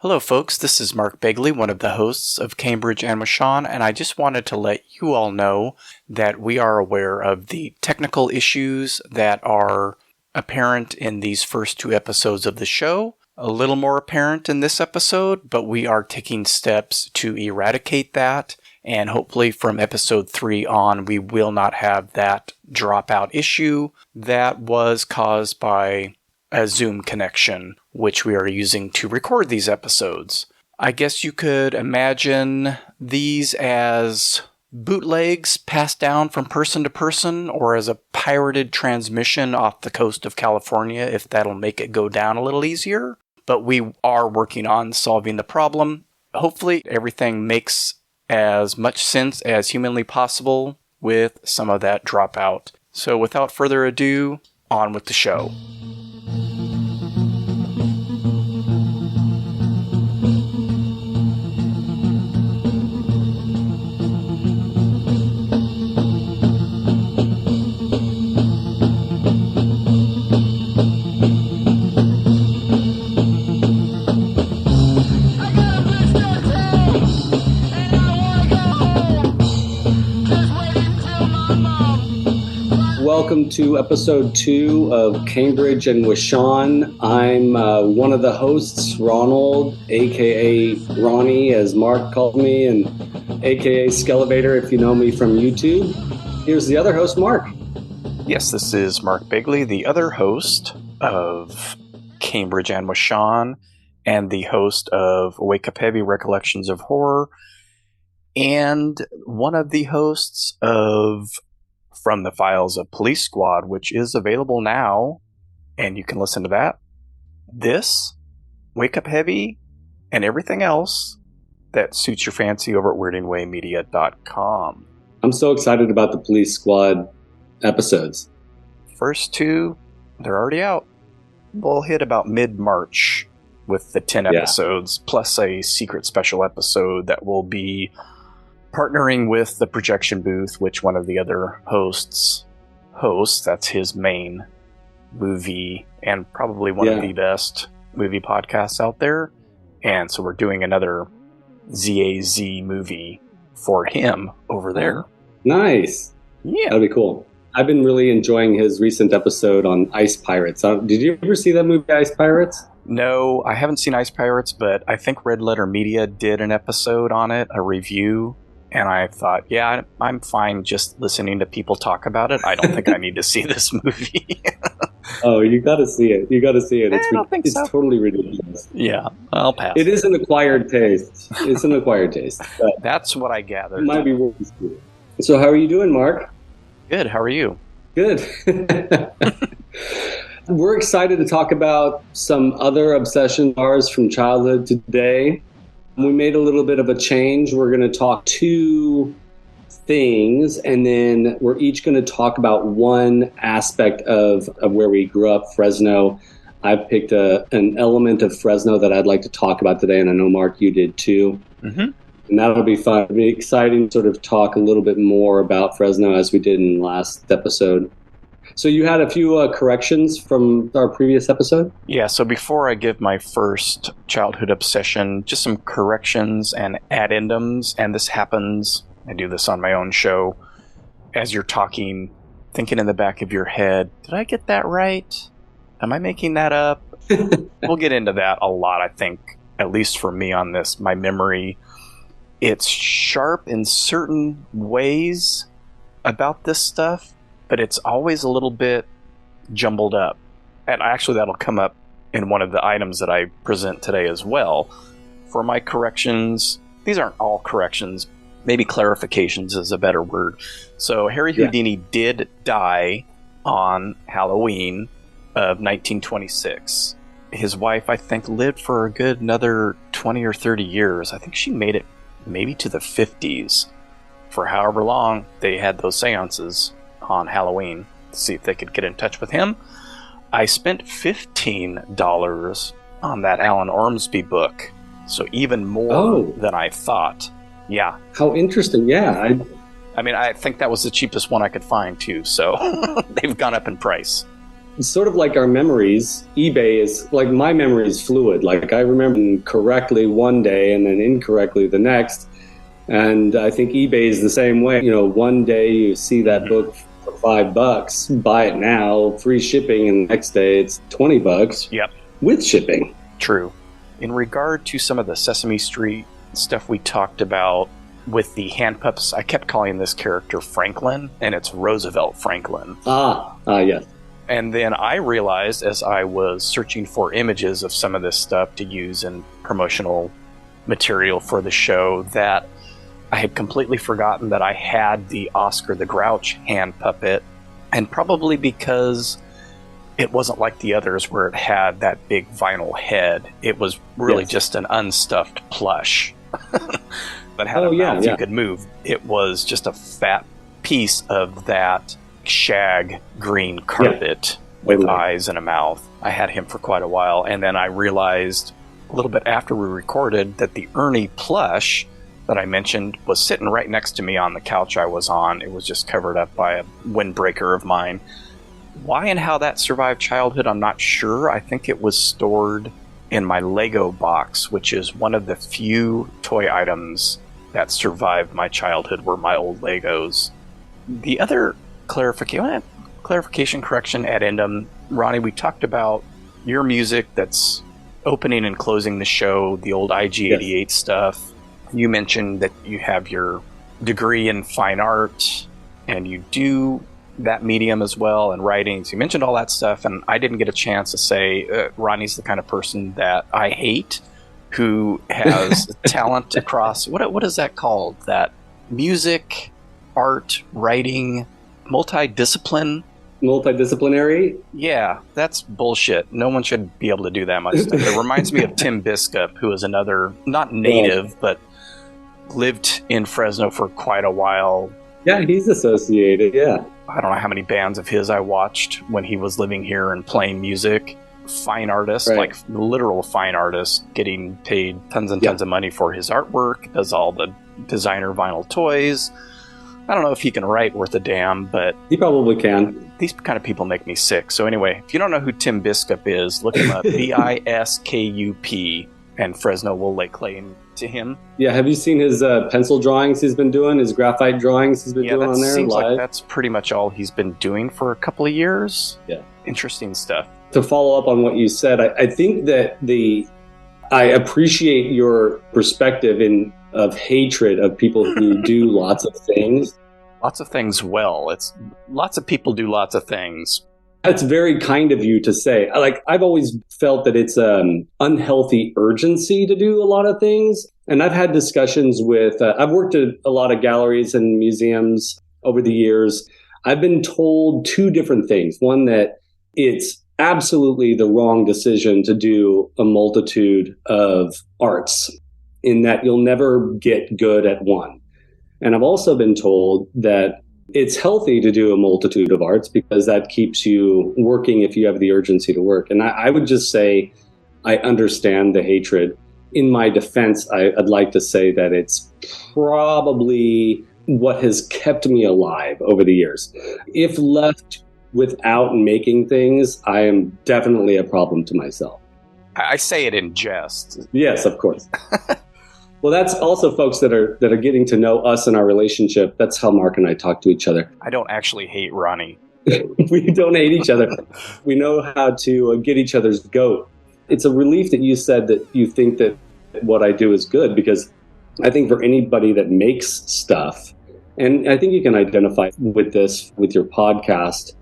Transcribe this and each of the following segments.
Hello folks, this is Mark Begley, one of the hosts of Cambridge and with Sean, and I just wanted to let you all know that we are aware of the technical issues that are apparent in these first two episodes of the show. A little more apparent in this episode, but we are taking steps to eradicate that, and hopefully from episode 3 on we will not have that dropout issue that was caused by a Zoom connection, which we are using to record these episodes. I guess you could imagine these as bootlegs passed down from person to person, or as a pirated transmission off the coast of California, if that'll make it go down a little easier. But we are working on solving the problem. Hopefully everything makes as much sense as humanly possible with some of that dropout. So without further ado, on with the show. Welcome to episode 2 of Cambridge and with Sean. I'm one of the hosts, Ronald, aka Ronnie, as Mark called me, and aka Skelevator if you know me from YouTube. Here's the other host, Mark. Yes, this is Mark Begley, the other host of Cambridge and with Sean, and the host of Wake Up Heavy Recollections of Horror, and one of the hosts of From the Files of Police Squad, which is available now, and you can listen to that, this, Wake Up Heavy, and everything else that suits your fancy over at weirdandwaymedia.com. I'm so excited about the Police Squad episodes. First 2, they're already out. We'll hit about mid-March with the 10 episodes, plus a secret special episode that will be partnering with the Projection Booth, which one of the other hosts, that's his main movie and probably one of the best movie podcasts out there. And so we're doing another ZAZ movie for him over there. Nice. Yeah. That'd be cool. I've been really enjoying his recent episode on Ice Pirates. Did you ever see that movie, Ice Pirates? No, I haven't seen Ice Pirates, but I think Red Letter Media did an episode on it, a review. And I thought, yeah, I'm fine just listening to people talk about it. I don't think I need to see this movie. Oh, you got to see it. It's so. Totally ridiculous. Yeah, I'll pass. It is an acquired taste. It's an acquired taste. That's what I gathered. It might be worth it. So how are you doing, Mark? Good. How are you? Good. We're excited to talk about some other obsessions of ours from childhood today. We made a little bit of a change. We're going to talk 2 things, and then we're each going to talk about one aspect of where we grew up, Fresno. I've picked an element of Fresno that I'd like to talk about today, and I know, Mark, you did too. Mm-hmm. And that'll be fun. It'll be exciting to sort of talk a little bit more about Fresno as we did in the last episode. So you had a few corrections from our previous episode? Yeah, so before I give my first childhood obsession, just some corrections and addendums, and this happens, I do this on my own show, as you're talking, thinking in the back of your head, did I get that right? Am I making that up? We'll get into that a lot, I think, at least for me on this. My memory, it's sharp in certain ways about this stuff, but it's always a little bit jumbled up. And actually that'll come up in one of the items that I present today as well. For my corrections, these aren't all corrections, maybe clarifications is a better word. So Harry Houdini did die on Halloween of 1926. His wife, I think, lived for a good another 20 or 30 years. I think she made it maybe to the 50s. For however long they had those seances on Halloween to see if they could get in touch with him. I spent $15 on that Alan Ormsby book, so even more than I thought. Yeah. How interesting. Yeah. I mean, I think that was the cheapest one I could find too, so they've gone up in price. sort of like our memories, eBay is like my memory is fluid. Like I remember correctly one day and then incorrectly the next. And I think eBay is the same way. You know, one day you see that book for $5, buy it now, free shipping, and the next day it's $20. Yep. With shipping. True. In regard to some of the Sesame Street stuff we talked about with the hand pups, I kept calling this character Franklin, and it's Roosevelt Franklin. Yes. And then I realized as I was searching for images of some of this stuff to use in promotional material for the show that I had completely forgotten that I had the Oscar the Grouch hand puppet, and probably because it wasn't like the others where it had that big vinyl head. It was really just an unstuffed plush that had a mouth you could move. It was just a fat piece of that shag green carpet with eyes and a mouth. I had him for quite a while, and then I realized a little bit after we recorded that the Ernie plush that I mentioned was sitting right next to me on the couch I was on. It was just covered up by a windbreaker of mine. Why and how that survived childhood, I'm not sure. I think it was stored in my Lego box, which is one of the few toy items that survived my childhood were my old Legos. The other clarification, correction, addendum, Ronnie, we talked about your music that's opening and closing the show, the old IG-88 stuff. You mentioned that you have your degree in fine art, and you do that medium as well, and writing. So you mentioned all that stuff, and I didn't get a chance to say Ronnie's the kind of person that I hate, who has talent across, what is that called? That music, art, writing, multidisciplinary? Yeah, that's bullshit. No one should be able to do that much stuff. It reminds me of Tim Biscup, who is another, not native, but lived in Fresno for quite a while. Yeah, he's associated, yeah. I don't know how many bands of his I watched when he was living here and playing music. Fine artist, like literal fine artist, getting paid tons and tons of money for his artwork, does all the designer vinyl toys. I don't know if he can write worth a damn, but he probably can. These kind of people make me sick. So anyway, if you don't know who Tim Biscup is, look him up. Biskup, and Fresno will lay claim to him. Yeah, have you seen his pencil drawings he's been doing, his graphite drawings he's been doing on there? Seems like that's pretty much all he's been doing for a couple of years. Yeah. Interesting stuff. To follow up on what you said, I think that I appreciate your perspective of hatred of people who do lots of things. Lots of things well. It's lots of people do lots of things. That's very kind of you to say. Like, I've always felt that it's an unhealthy urgency to do a lot of things. And I've had discussions with, I've worked at a lot of galleries and museums over the years. I've been told two different things. One, that it's absolutely the wrong decision to do a multitude of arts, in that you'll never get good at one. And I've also been told that it's healthy to do a multitude of arts because that keeps you working if you have the urgency to work. And I would just say I understand the hatred. In my defense, I'd like to say that it's probably what has kept me alive over the years. If left without making things, I am definitely a problem to myself. I say it in jest. Yes, of course. Well, that's also folks that are getting to know us and our relationship. That's how Mark and I talk to each other. I don't actually hate Ronnie. We don't hate each other. We know how to get each other's goat. It's a relief that you said that you think that what I do is good, because I think for anybody that makes stuff, and I think you can identify with this with your podcast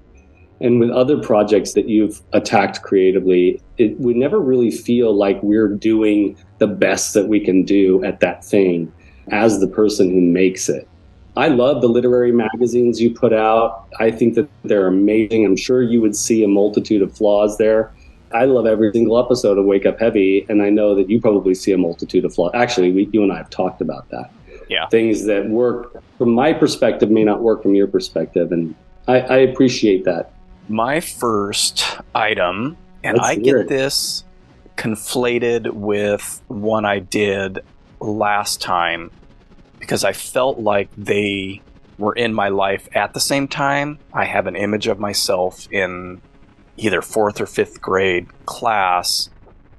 and with other projects that you've attacked creatively, we never really feel like we're doing the best that we can do at that thing as the person who makes it. I love the literary magazines you put out. I think that they're amazing. I'm sure you would see a multitude of flaws there. I love every single episode of Wake Up Heavy, and I know that you probably see a multitude of flaws. Actually, you and I have talked about that. Yeah. Things that work from my perspective may not work from your perspective, and I appreciate that. My first item, and I get this conflated with one I did last time because I felt like they were in my life at the same time. I have an image of myself in either 4th or 5th grade class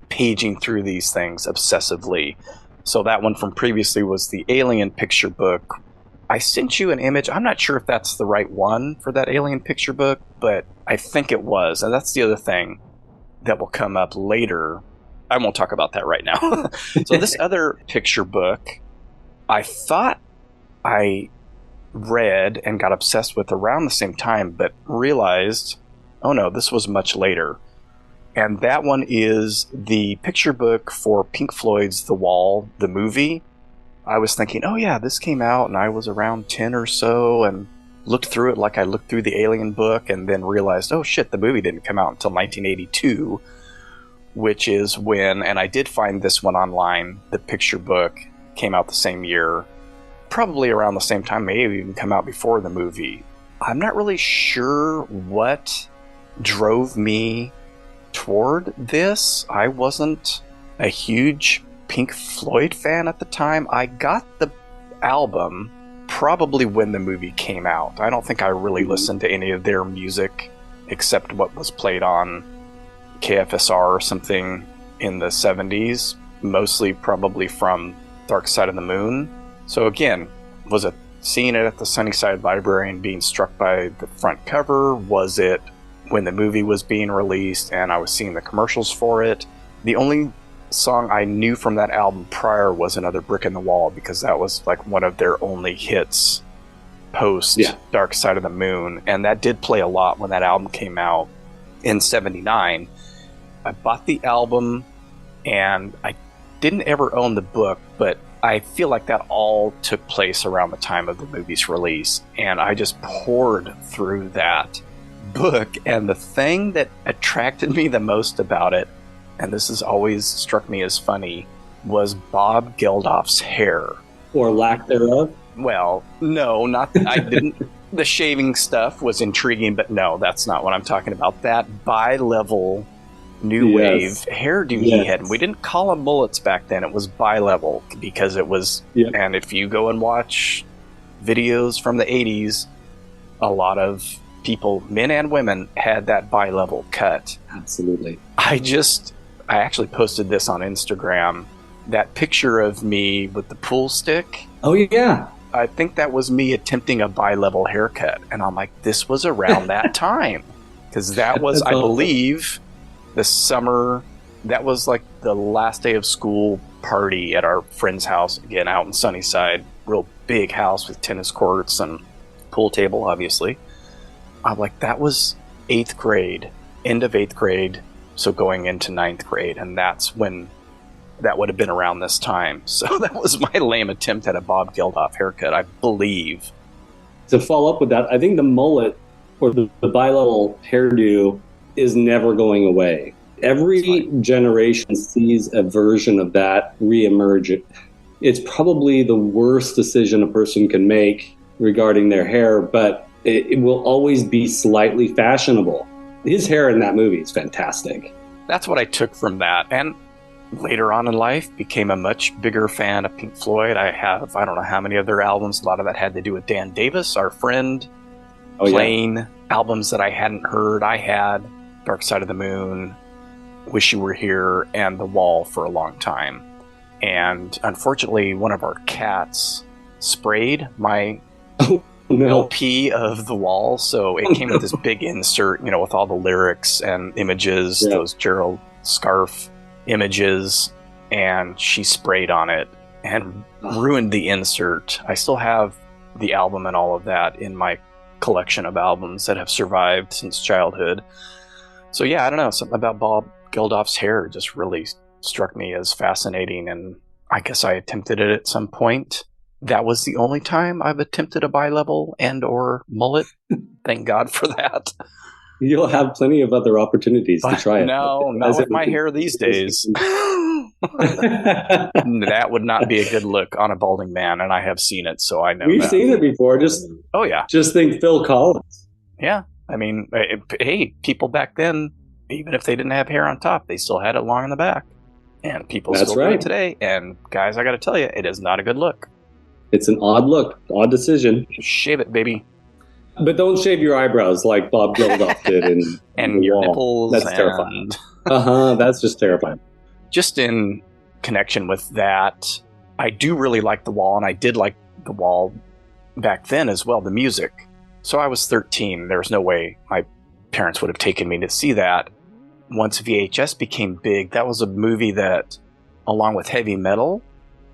paging through these things obsessively. So that one from previously was the Alien picture book. I sent you an image. I'm not sure if that's the right one for that Alien picture book, but I think it was. And that's the other thing that will come up later. I won't talk about that right now. So this other picture book, I thought I read and got obsessed with around the same time, but realized, oh no, this was much later. And that one is the picture book for Pink Floyd's The Wall, the movie. I was thinking, oh yeah, this came out and I was around 10 or so and looked through it like I looked through the Alien book, and then realized, oh shit, the movie didn't come out until 1982, which is when, and I did find this one online, the picture book came out the same year, probably around the same time, maybe even come out before the movie. I'm not really sure what drove me toward this. I wasn't a huge Pink Floyd fan at the time. I got the album probably when the movie came out. I don't think I really listened to any of their music except what was played on KFSR or something in the 70s, mostly probably from Dark Side of the Moon. So again, was it seeing it at the Sunnyside Library and being struck by the front cover? Was it when the movie was being released and I was seeing the commercials for it? The only song I knew from that album prior was Another Brick in the Wall, because that was like one of their only hits post Dark Side of the Moon, and that did play a lot when that album came out in 79. I bought the album and I didn't ever own the book, but I feel like that all took place around the time of the movie's release, and I just poured through that book. And the thing that attracted me the most about it, and this has always struck me as funny, was Bob Geldof's hair. Or lack thereof? Well, no, not I didn't. The shaving stuff was intriguing, but no, that's not what I'm talking about. That bi-level new wave hairdo he had. We didn't call them mullets back then. It was bi-level because it was, and if you go and watch videos from the 80s, a lot of people, men and women, had that bi-level cut. Absolutely. I actually posted this on Instagram, that picture of me with the pool stick. Oh, yeah. I think that was me attempting a bi-level haircut. And I'm like, this was around that time. Because that was, I believe, the summer. That was like the last day of school party at our friend's house, again, out in Sunnyside. Real big house with tennis courts and pool table, obviously. I'm like, that was 8th grade, end of 8th grade. So going into 9th grade, and that's when that would have been around this time. So that was my lame attempt at a Bob Geldof haircut, I believe. To follow up with that, I think the mullet or the bi-level hairdo is never going away. Every generation sees a version of that reemerge. It's probably the worst decision a person can make regarding their hair, but it will always be slightly fashionable. His hair in that movie is fantastic. That's what I took from that. And later on in life, became a much bigger fan of Pink Floyd. I don't know how many of their albums. A lot of that had to do with Dan Davis, our friend, playing albums that I hadn't heard. I had Dark Side of the Moon, Wish You Were Here, and The Wall for a long time. And unfortunately, one of our cats sprayed my LP of The Wall, so it came with this big insert, with all the lyrics and images, those Gerald Scarf images, and she sprayed on it and ruined the insert. I still have the album and all of that in my collection of albums that have survived since childhood. So yeah, I don't know, something about Bob Geldof's hair just really struck me as fascinating, and I guess I attempted it at some point. That was the only time I've attempted a bi-level and or mullet. Thank God for that. You'll have plenty of other opportunities to try it. No, not with my hair these days. That would not be a good look on a balding man, and I have seen it, so I know We've seen it before. Just think Phil Collins. Yeah. I mean, hey, people back then, even if they didn't have hair on top, they still had it long in the back. And people still do it today. And guys, I got to tell you, it is not a good look. It's an odd look, odd decision. Shave it, baby. But don't shave your eyebrows like Bob Geldof did in And The your Wall. nipples. That's terrifying. That's just terrifying. Just in connection with that, I do really like The Wall, and I did like The Wall back then as well, the music. So I was 13. There was no way my parents would have taken me to see that. Once VHS became big, that was a movie that, along with Heavy Metal,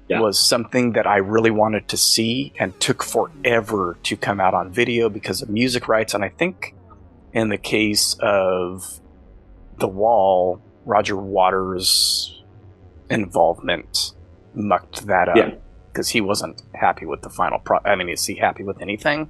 was something that I really wanted to see and took forever to come out on video because of music rights. And I think in the case of The Wall, Roger Waters' involvement mucked that up because he wasn't happy with the final I mean, is he happy with anything?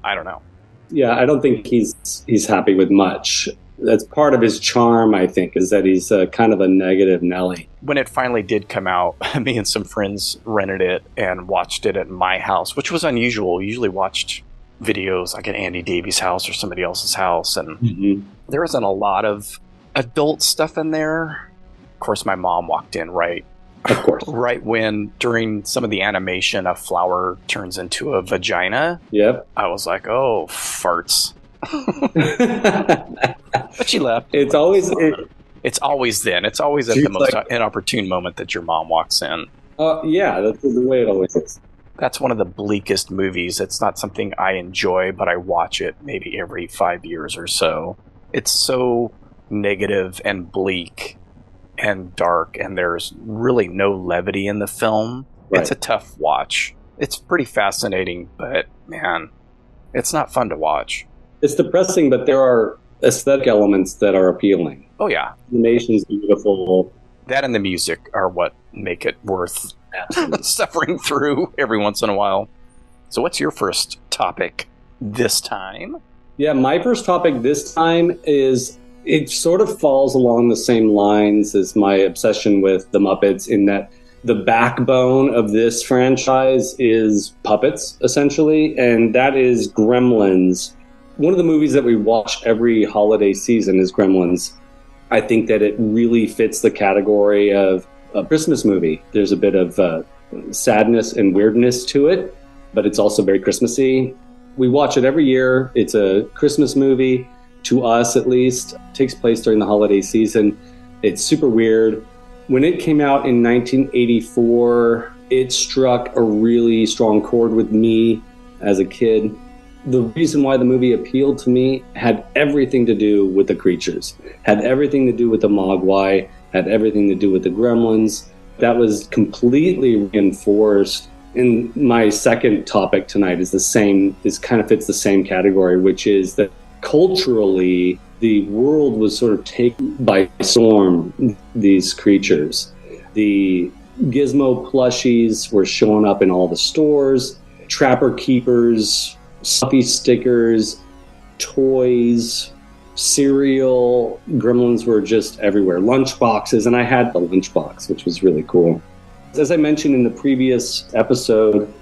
I don't know. Yeah, I don't think he's happy with much. That's part of his charm, I think, is that he's kind of a negative Nelly. When it finally did come out, me and some friends rented it and watched it at my house, which was unusual. We usually watched videos like at Andy Davies' house or somebody else's house, and there wasn't a lot of adult stuff in there. Of course, my mom walked in right when, during some of the animation, a flower turns into a vagina. Yep. I was like, oh, farts. But she left. It's always then. It's always at the most inopportune moment that your mom walks in. Yeah, that's the way it always is. That's one of the bleakest movies. It's not something I enjoy, but I watch it maybe every 5 years or so. It's so negative and bleak and dark, and there's really no levity in the film. Right. It's a tough watch. It's pretty fascinating, but man, it's not fun to watch. It's depressing, but there are aesthetic elements that are appealing. Oh, yeah. The animation's beautiful. That and the music are what make it worth suffering through every once in a while. So what's your first topic this time? Yeah, my first topic this time is, it sort of falls along the same lines as my obsession with the Muppets, in that the backbone of this franchise is puppets, essentially, and that is Gremlins. One of the movies that we watch every holiday season is Gremlins. I think that it really fits the category of a Christmas movie. There's a bit of sadness and weirdness to it, but it's also very Christmassy. We watch it every year. It's a Christmas movie, to us at least. It takes place during the holiday season. It's super weird. When it came out in 1984, it struck a really strong chord with me as a kid. The reason why the movie appealed to me had everything to do with the creatures, had everything to do with the Mogwai, had everything to do with the Gremlins. That was completely reinforced. And my second topic tonight is kind of fits the same category, which is that culturally, the world was sort of taken by storm, these creatures. The Gizmo plushies were showing up in all the stores, Trapper Keepers, Stuffy stickers, toys, cereal. Gremlins were just everywhere. Lunchboxes, and I had the lunchbox, which was really cool. As I mentioned in the previous episode,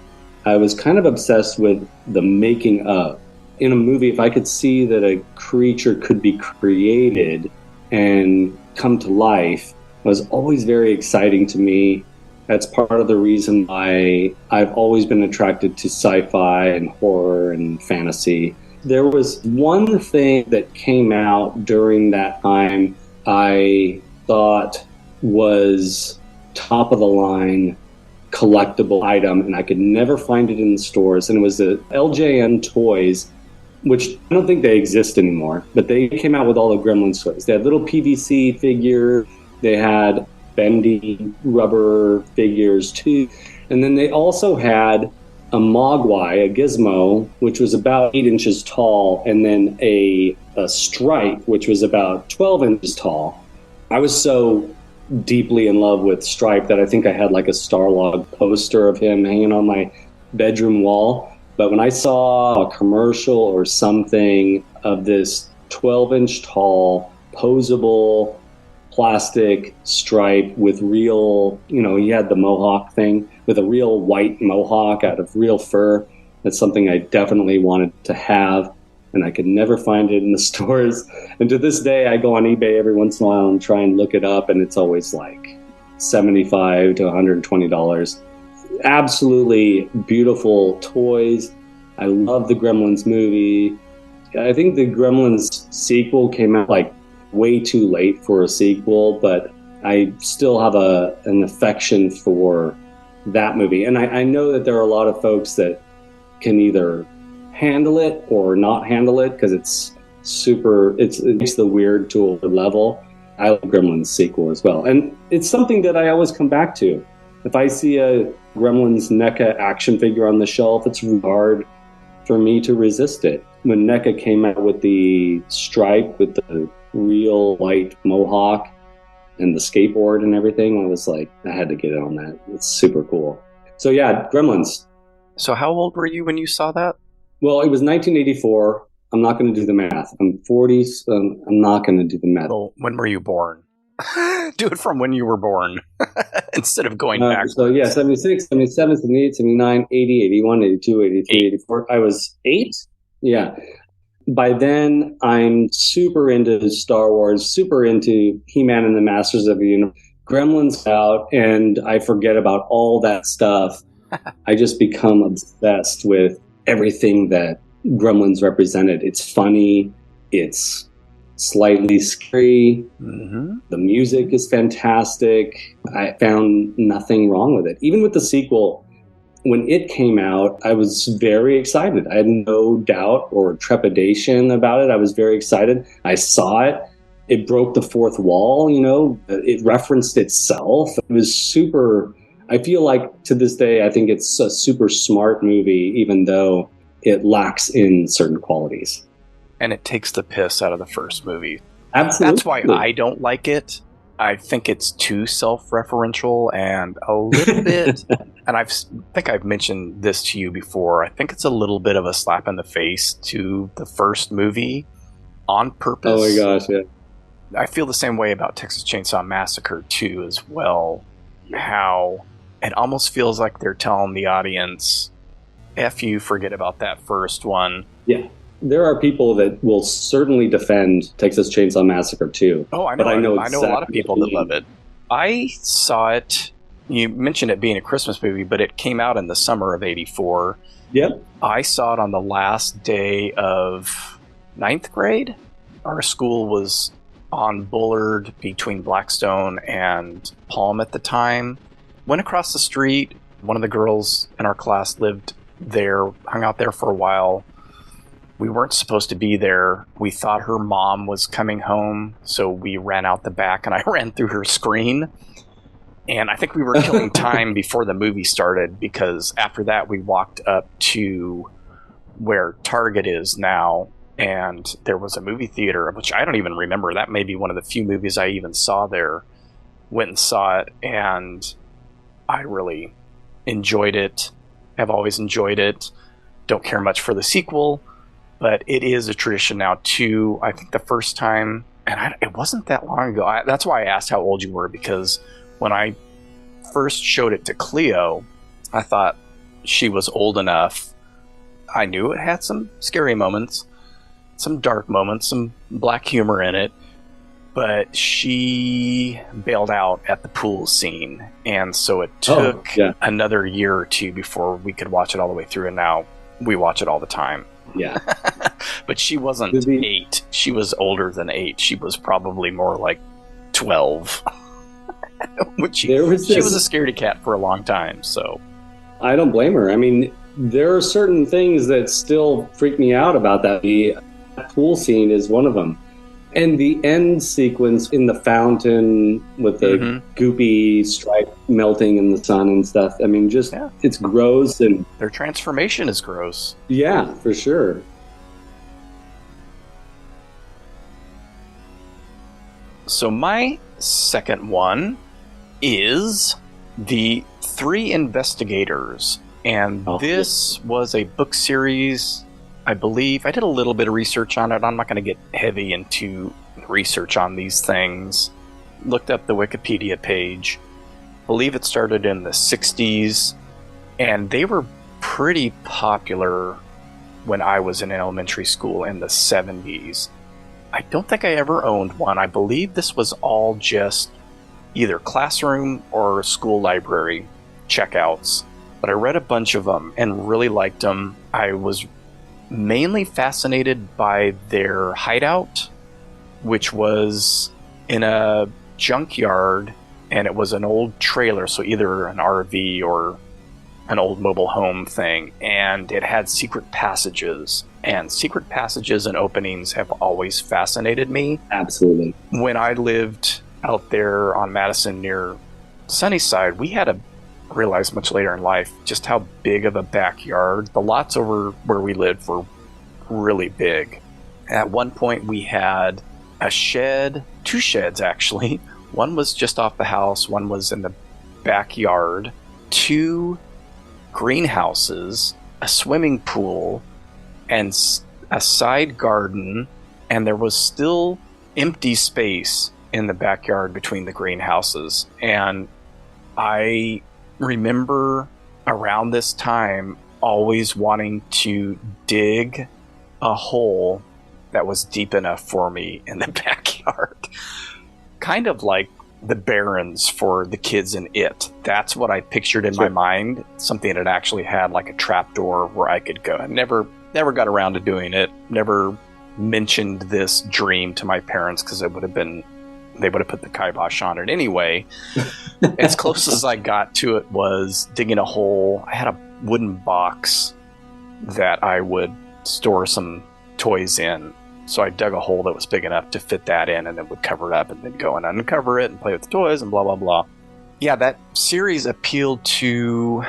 I was kind of obsessed with the making of. In a movie, if I could see that a creature could be created and come to life, was always very exciting to me. That's part of the reason why I've always been attracted to sci-fi and horror and fantasy. There was one thing that came out during that time I thought was top of the line collectible item, and I could never find it in the stores, and it was the LJN toys, which I don't think they exist anymore, but they came out with all the Gremlins toys. They had little PVC figure, they had bendy rubber figures too. And then they also had a Mogwai, a Gizmo, which was about 8 inches tall, and then a Stripe, which was about 12 inches tall. I was so deeply in love with Stripe that I think I had like a Starlog poster of him hanging on my bedroom wall. But when I saw a commercial or something of this 12-inch tall, posable plastic Stripe with real, he had the mohawk thing, with a real white mohawk out of real fur. That's something I definitely wanted to have, and I could never find it in the stores. And to this day, I go on eBay every once in a while and try and look it up, and it's always like $75 to $120. Absolutely beautiful toys. I love the Gremlins movie. I think the Gremlins sequel came out like way too late for a sequel, but I still have an affection for that movie. And I know that there are a lot of folks that can either handle it or not handle it because it's the weird to a level. I like Gremlins sequel as well. And it's something that I always come back to. If I see a Gremlins NECA action figure on the shelf, it's hard for me to resist it. When NECA came out with the stripe with the real white mohawk and the skateboard and everything, I was like, I had to get it on that. It's super cool. So yeah, Gremlins. So how old were you when you saw that? Well, it was 1984. I'm not going to do the math. I'm 40, so I'm not going to do the math. Well, when were you born? Do it from when you were born instead of going back. So yeah, 76, 77, 78, 79, 80, 81, 82, 83, 84. I was 8. Yeah. By then, I'm super into Star Wars, super into He-Man and the Masters of the Universe. Gremlins out, and I forget about all that stuff. I just become obsessed with everything that Gremlins represented. It's funny. It's slightly scary. Mm-hmm. The music is fantastic. I found nothing wrong with it. Even with the sequel, when it came out, I was very excited. I had no doubt or trepidation about it. I was very excited. I saw it. It broke the fourth wall, you know. It referenced itself. It was super... I feel like to this day, I think it's a super smart movie, even though it lacks in certain qualities. And it takes the piss out of the first movie. Absolutely. That's why I don't like it. I think it's too self-referential and a little bit, and I think I've mentioned this to you before, I think it's a little bit of a slap in the face to the first movie on purpose. Oh my gosh, yeah. I feel the same way about Texas Chainsaw Massacre 2 as well. How it almost feels like they're telling the audience, F you, forget about that first one. Yeah. There are people that will certainly defend Texas Chainsaw Massacre 2. Oh, I know. I know a lot of people that love it. I saw it. You mentioned it being a Christmas movie, but it came out in the summer of '84. Yep. I saw it on the last day of 9th grade. Our school was on Bullard between Blackstone and Palm at the time. Went across the street. One of the girls in our class lived there, hung out there for a while. We weren't supposed to be there. We thought her mom was coming home, so we ran out the back, and I ran through her screen. And I think we were killing time before the movie started, because after that we walked up to where Target is now, and there was a movie theater, which I don't even remember. That may be one of the few movies I even saw there. Went and saw it, and I really enjoyed it. Have always enjoyed it. Don't care much for the sequel. But it is a tradition now, too. I think the first time, and it wasn't that long ago. That's why I asked how old you were, because when I first showed it to Cleo, I thought she was old enough. I knew it had some scary moments, some dark moments, some black humor in it, but she bailed out at the pool scene. And so it took another year or two before we could watch it all the way through, and now we watch it all the time. Yeah. But she wasn't 8. She was older than 8. She was probably more like 12. she was a scaredy cat for a long time, so. I don't blame her. I mean, there are certain things that still freak me out about that. The pool scene is one of them. And the end sequence in the fountain with the goopy stripe melting in the sun and stuff. I mean, it's gross. And their transformation is gross. Yeah, for sure. So my second one is The Three Investigators. And this was a book series, I believe. I did a little bit of research on it. I'm not going to get heavy into research on these things. Looked up the Wikipedia page. Believe it started in the 60s, and they were pretty popular when I was in elementary school in the 70s. I don't think I ever owned one. I believe this was all just either classroom or school library checkouts. but I read a bunch of them and really liked them. I was mainly fascinated by their hideout, which was in a junkyard, and it was an old trailer, so either an RV or an old mobile home thing, and it had secret passages. And secret passages and openings have always fascinated me. Absolutely. When I lived out there on Madison near Sunnyside, we had to realize much later in life just how big of a backyard. The lots over where we lived were really big. At one point we had a shed, 2 sheds actually. One was just off the house, one was in the backyard, 2 greenhouses, a swimming pool, and a side garden, and there was still empty space in the backyard between the greenhouses. And I remember around this time always wanting to dig a hole that was deep enough for me in the backyard. Kind of like the Barrens for the kids in It. That's what I pictured in my mind. Something that actually had like a trapdoor where I could go. I never got around to doing it. Never mentioned this dream to my parents because they would have put the kibosh on it anyway. As close as I got to it was digging a hole. I had a wooden box that I would store some toys in. So I dug a hole that was big enough to fit that in, and then would cover it up and then go and uncover it and play with the toys and blah, blah, blah. Yeah, that series appealed to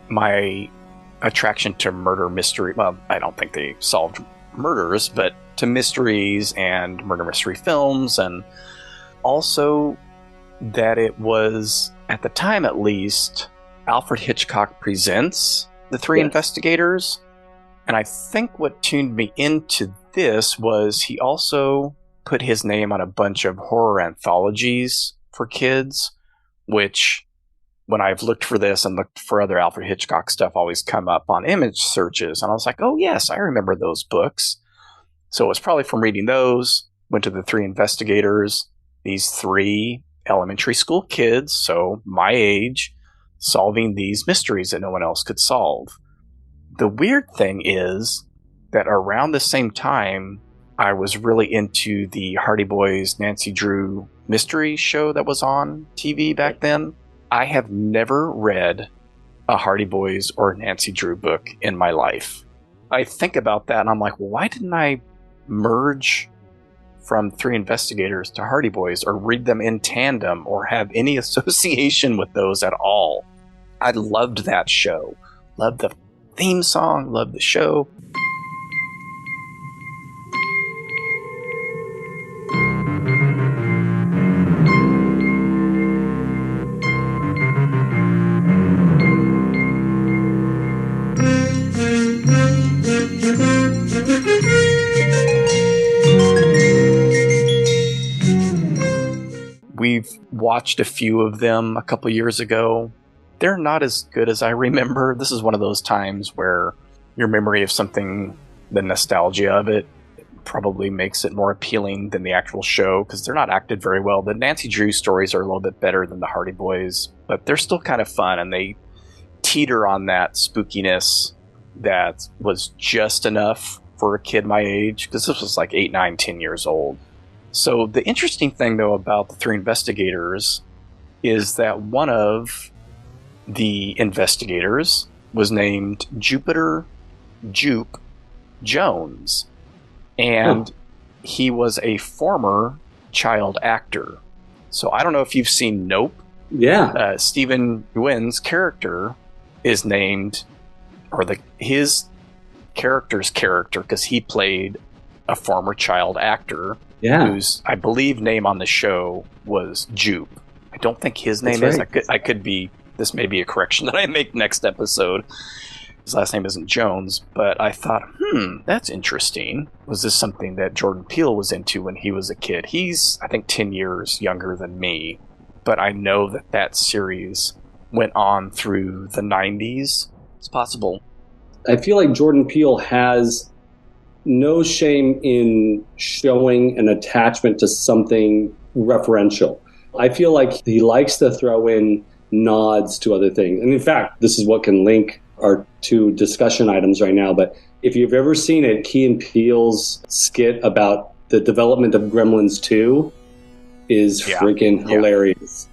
my attraction to murder mystery. Well, I don't think they solved murders, but to mysteries and murder mystery films, and also that it was, at the time at least, Alfred Hitchcock presents The Three Investigators. And I think what tuned me into this was he also put his name on a bunch of horror anthologies for kids, which, when I've looked for this and looked for other Alfred Hitchcock stuff, always come up on image searches. And I was like, oh yes, I remember those books. So it was probably from reading those. Went to The Three Investigators. These 3 elementary school kids, so my age, solving these mysteries that no one else could solve. The weird thing is that around the same time, I was really into the Hardy Boys Nancy Drew mystery show that was on TV back then. I have never read a Hardy Boys or Nancy Drew book in my life. I think about that and I'm like, well, why didn't I merge from Three Investigators to Hardy Boys, or read them in tandem, or have any association with those at all? I loved that show. Loved the theme song, loved the show. We've watched a few of them a couple years ago. They're not as good as I remember. This is one of those times where your memory of something, the nostalgia of it, probably makes it more appealing than the actual show, because they're not acted very well. The Nancy Drew stories are a little bit better than the Hardy Boys, but they're still kind of fun, and they teeter on that spookiness that was just enough for a kid my age, because this was like 8, 9, 10 years old. So the interesting thing, though, about the Three Investigators is that one of the investigators was named Jupiter Jupe Jones, and he was a former child actor. So I don't know if you've seen Nope. Yeah. Stephen Yuen's character is named, or his character's character, because he played a former child actor. Yeah. Whose, I believe, name on the show was Jupe. I don't think his name is. I could be. This may be a correction that I make next episode. His last name isn't Jones, but I thought, that's interesting. Was this something that Jordan Peele was into when he was a kid? He's, I think, 10 years younger than me, but I know that series went on through the 90s. It's possible. I feel like Jordan Peele has no shame in showing an attachment to something referential. I feel like he likes to throw in nods to other things. And in fact, this is what can link our two discussion items right now. But if you've ever seen it, Key and Peele's skit about the development of Gremlins 2 is freaking hilarious.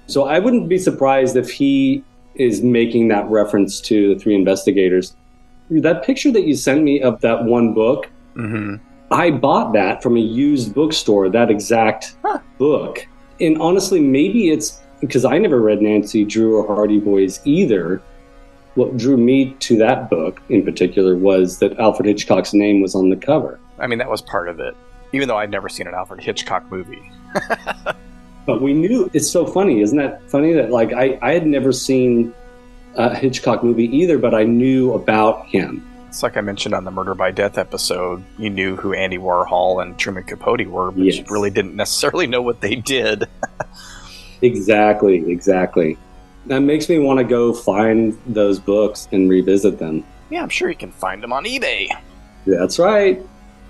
So I wouldn't be surprised if he is making that reference to the three investigators. That picture that you sent me of that one book, I bought that from a used bookstore, that exact book. And honestly, maybe it's because I never read Nancy Drew or Hardy Boys either. What drew me to that book in particular was that Alfred Hitchcock's name was on the cover. I mean, that was part of it, even though I'd never seen an Alfred Hitchcock movie. But we knew, it's so funny, isn't that funny that like I had never seen a Hitchcock movie either, but I knew about him. It's like I mentioned on the Murder by Death episode, you knew who Andy Warhol and Truman Capote were, but you really didn't necessarily know what they did. Exactly. That makes me want to go find those books and revisit them. Yeah, I'm sure you can find them on eBay. That's right.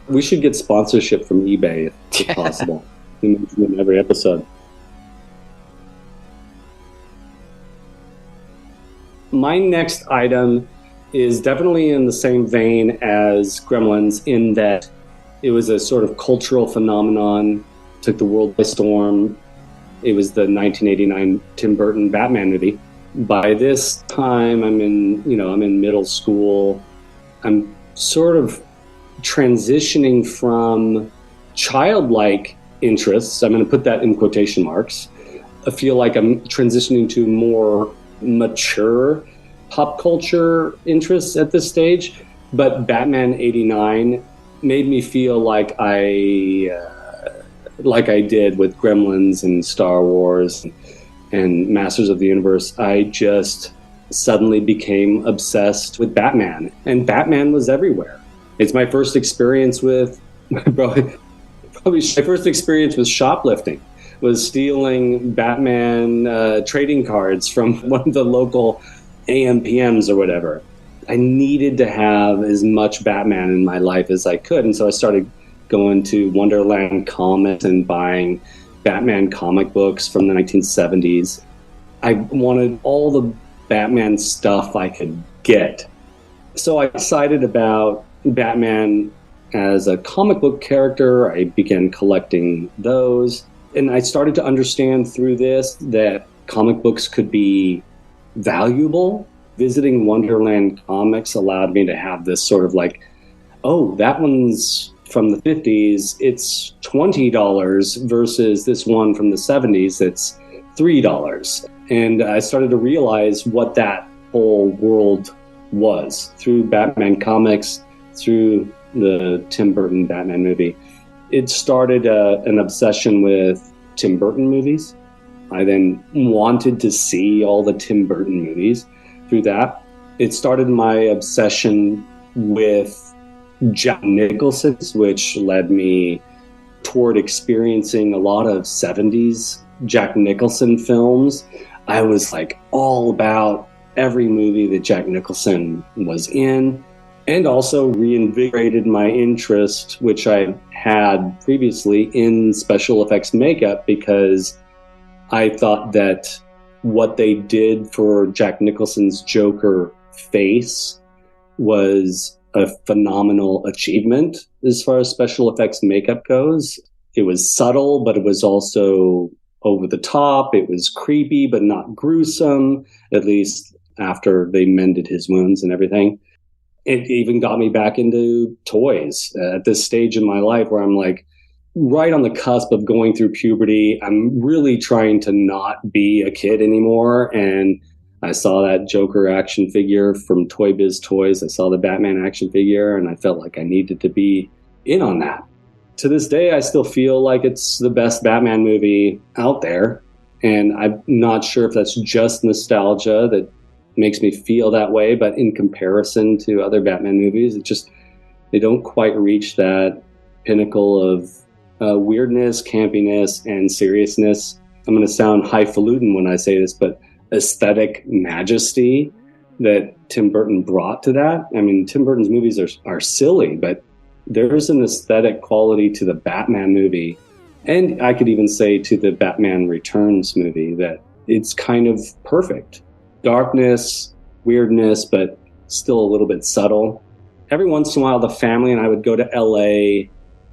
We should get sponsorship from eBay if possible. We mention it in every episode. My next item is definitely in the same vein as Gremlins in that it was a sort of cultural phenomenon, took the world by storm. It was the 1989 Tim Burton Batman movie. By this time, I'm in middle school. I'm sort of transitioning from childlike interests. I'm going to put that in quotation marks. I feel like I'm transitioning to more mature pop culture interests at this stage. But Batman 89 made me feel like I did with Gremlins and Star Wars and Masters of the Universe. I just suddenly became obsessed with Batman, and Batman was everywhere. It's my first experience with, probably my first experience with shoplifting, was stealing Batman trading cards from one of the local AMPMs or whatever. I needed to have as much Batman in my life as I could, and so I started going to Wonderland Comics and buying Batman comic books from the 1970s. I wanted all the Batman stuff I could get. So I decided about Batman as a comic book character. I began collecting those. And I started to understand through this that comic books could be valuable. Visiting Wonderland Comics allowed me to have this sort of like, oh, that one's from the 50s, it's $20 versus this one from the 70s, it's $3. And I started to realize what that whole world was through Batman comics, through the Tim Burton Batman movie. It started an obsession with Tim Burton movies. I then wanted to see all the Tim Burton movies. Through that, it started my obsession with Jack Nicholson's, which led me toward experiencing a lot of 70s Jack Nicholson films. I was like all about every movie that Jack Nicholson was in, and also reinvigorated my interest, which I had previously, in special effects makeup, because I thought that what they did for Jack Nicholson's Joker face was a phenomenal achievement as far as special effects makeup goes. It was subtle, but it was also over the top. It was creepy, but not gruesome, at least after they mended his wounds and everything. It even got me back into toys at this stage in my life where I'm like right on the cusp of going through puberty. I'm really trying to not be a kid anymore. And I saw that Joker action figure from Toy Biz Toys. I saw the Batman action figure, and I felt like I needed to be in on that. To this day, I still feel like it's the best Batman movie out there. And I'm not sure if that's just nostalgia that makes me feel that way, but in comparison to other Batman movies, they don't quite reach that pinnacle of weirdness, campiness, and seriousness. I'm going to sound highfalutin when I say this, but aesthetic majesty that Tim Burton brought to that. I mean, Tim Burton's movies are silly, but there's an aesthetic quality to the Batman movie, and I could even say to the Batman Returns movie, that it's kind of perfect. Darkness, weirdness, but still a little bit subtle. Every once in a while, the family and I would go to LA.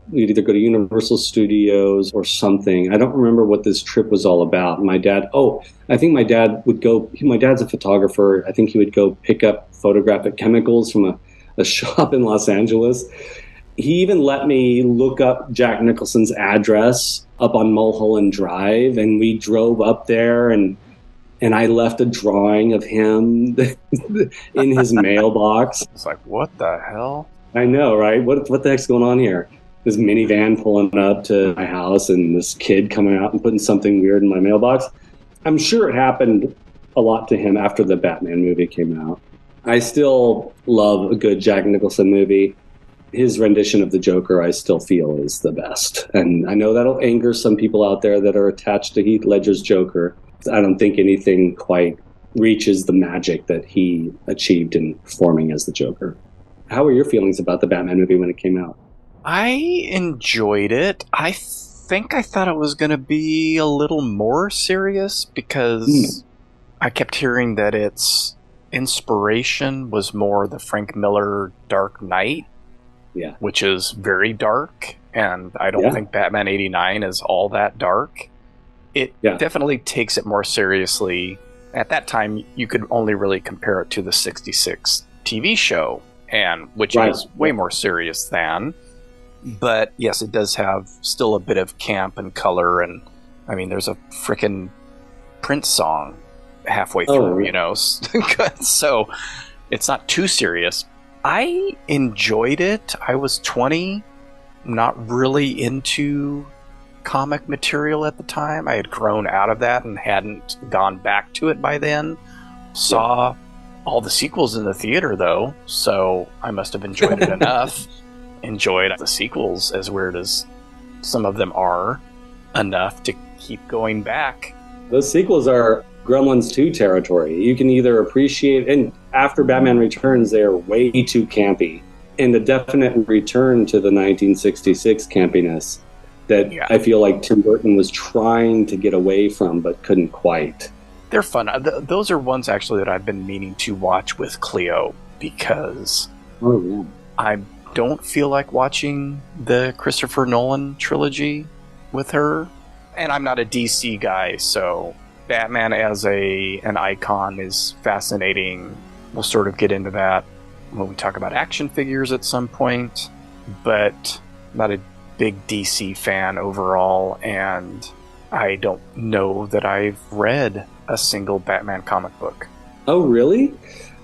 We'd either go to Universal Studios or something. I don't remember what this trip was all about. I think my dad would go, my dad's a photographer. I think he would go pick up photographic chemicals from a shop in Los Angeles. He even let me look up Jack Nicholson's address up on Mulholland Drive, and we drove up there, and I left a drawing of him in his mailbox. It's like, what the hell? I know, right? What the heck's going on here? This minivan pulling up to my house and this kid coming out and putting something weird in my mailbox. I'm sure it happened a lot to him after the Batman movie came out. I still love a good Jack Nicholson movie. His rendition of the Joker, I still feel, is the best. And I know that'll anger some people out there that are attached to Heath Ledger's Joker. I don't think anything quite reaches the magic that he achieved in performing as the Joker. How were your feelings about the Batman movie when it came out? I enjoyed it. I think I thought it was going to be a little more serious because I kept hearing that its inspiration was more the Frank Miller Dark Knight, which is very dark, and I don't think Batman 89 is all that dark. It definitely takes it more seriously. At that time, you could only really compare it to the 66 TV show, which is way more serious than. But yes, it does have still a bit of camp and color, and I mean, there's a frickin' Prince song halfway through, you know, so it's not too serious. I enjoyed it. I was 20, not really into comic material at the time. I had grown out of that and hadn't gone back to it by then. Saw all the sequels in the theater, though, so I must have enjoyed it enough. Enjoyed the sequels, as weird as some of them are, enough to keep going back. Those sequels are Gremlins 2 territory. You can either appreciate, and after Batman Returns, they are way too campy, and a definite return to the 1966 campiness that I feel like Tim Burton was trying to get away from but couldn't quite. They're fun. Those are ones actually that I've been meaning to watch with Cleo, because I don't feel like watching the Christopher Nolan trilogy with her. And I'm not a DC guy, so Batman as an icon is fascinating. We'll sort of get into that when we talk about action figures at some point, but I'm not a big DC fan overall, and I don't know that I've read a single Batman comic book. Oh, really?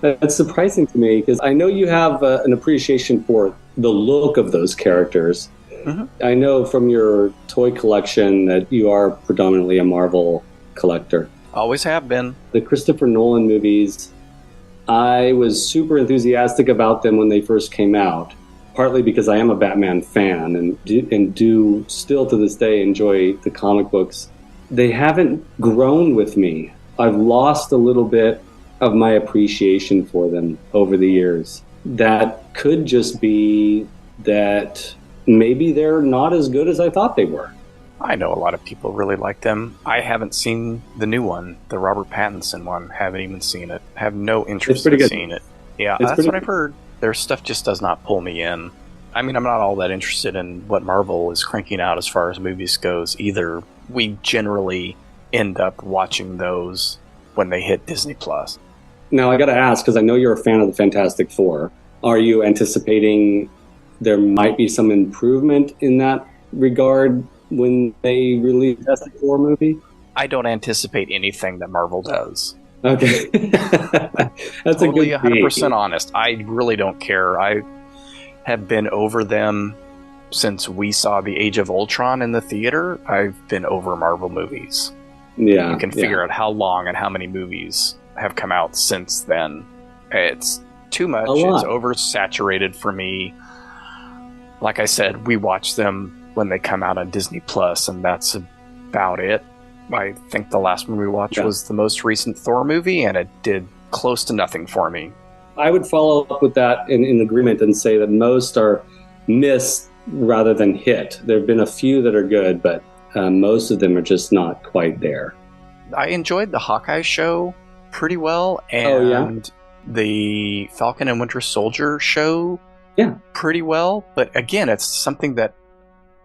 That's surprising to me, because I know you have an appreciation for the look of those characters. Mm-hmm. I know from your toy collection that you are predominantly a Marvel collector. Always have been. The Christopher Nolan movies, I was super enthusiastic about them when they first came out, partly because I am a Batman fan and do still to this day enjoy the comic books. They haven't grown with me. I've lost a little bit of my appreciation for them over the years. That could just be that maybe they're not as good as I thought they were. I know a lot of people really like them. I haven't seen the new one, the Robert Pattinson one. Haven't even seen it. Have no interest in seeing it. Yeah, that's what I've heard. Their stuff just does not pull me in. I mean, I'm not all that interested in what Marvel is cranking out as far as movies goes either. We generally end up watching those when they hit Disney Plus. Now, I got to ask, because I know you're a fan of the Fantastic Four. Are you anticipating there might be some improvement in that regard when they release the Fantastic Four movie? I don't anticipate anything that Marvel does. Okay. That's totally a good 100% honest. I really don't care. I have been over them since we saw The Age of Ultron in the theater. I've been over Marvel movies. Yeah. You can figure out how long and how many movies have come out since then. It's too much. It's oversaturated for me. Like I said, we watch them when they come out on Disney Plus, and that's about it. I think the last one we watched was the most recent Thor movie, and it did close to nothing for me. I would follow up with that in agreement and say that most are missed rather than hit. There have been a few that are good, but most of them are just not quite there. I enjoyed the Hawkeye show pretty well, and the Falcon and Winter Soldier show pretty well. But again, it's something that